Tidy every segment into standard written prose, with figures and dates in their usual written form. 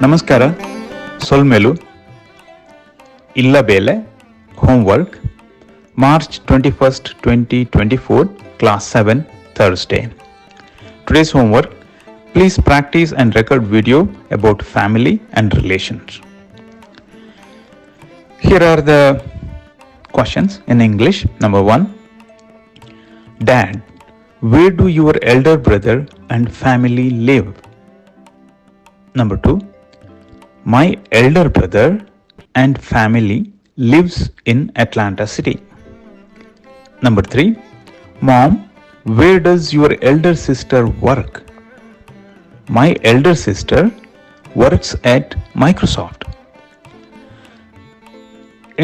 ನಮಸ್ಕಾರ. ಸೊಲ್ಮೆಲು ಇಲ್ಲ ಬೇಲೆ homework March 21st 2024 Class 7 Thursday. Today's homework: please practice and record video about family and relations. Here are the questions in English. Number 1: Dad, where do your elder brother and family live? Number 2: my elder brother and family lives in Atlanta City. Number 3: Mom, where does your elder sister work? My elder sister works at Microsoft.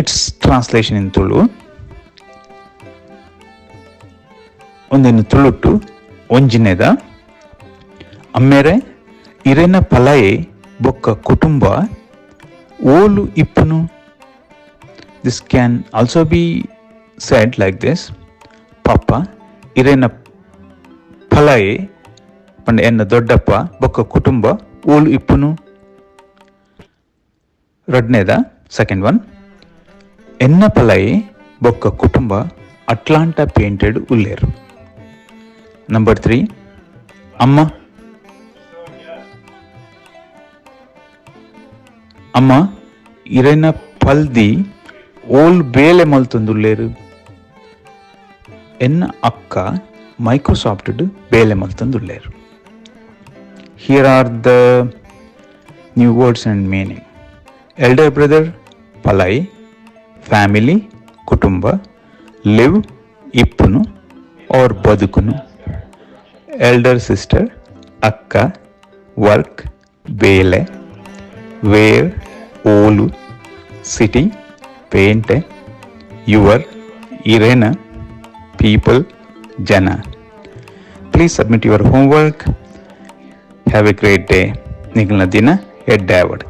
Its translation in Tulu. Ondinu Tuluttu onjineda ammere irena palaye bokka kutumba olu ippunu. This can also be said like this: Papa irena palaye pande enna doddappa bokka kutumba olu ippunu. Radneda second one: enna palaye bokka kutumba Atlanta painted ulleru. Number 3: amma ಅಮ್ಮ ಇರೆನ ಪಲ್ದಿ ಓಲ್ ಬೇಲೆ ಮಲ್ತೊಂದುಲ್ಲೇರು. ಎನ್ನ ಅಕ್ಕ Microsoft ಬೇಲೆ ಮಲ್ತೊಂದುಲ್ಲೇರು. Here are the new words and meaning. Elder brother ಪಲೈ, family ಕುಟುಂಬ, live ಇಪ್ಪುನು ಆರ್ ಬದುಕುನು, ಎಲ್ಡರ್ ಸಿಸ್ಟರ್ ಅಕ್ಕ, ವರ್ಕ್ ಬೇಲೆ, ವೇರ್ ಓಲು, ಸಿಟಿ ಪೇಂಟ್, ಯುವರ್ ಇರೇನ, ಪೀಪಲ್ ಜನ. Please submit your homework. Have a great day. ನಿಗಲ ದಿನ ಎಡ್ಡಾವಡ್.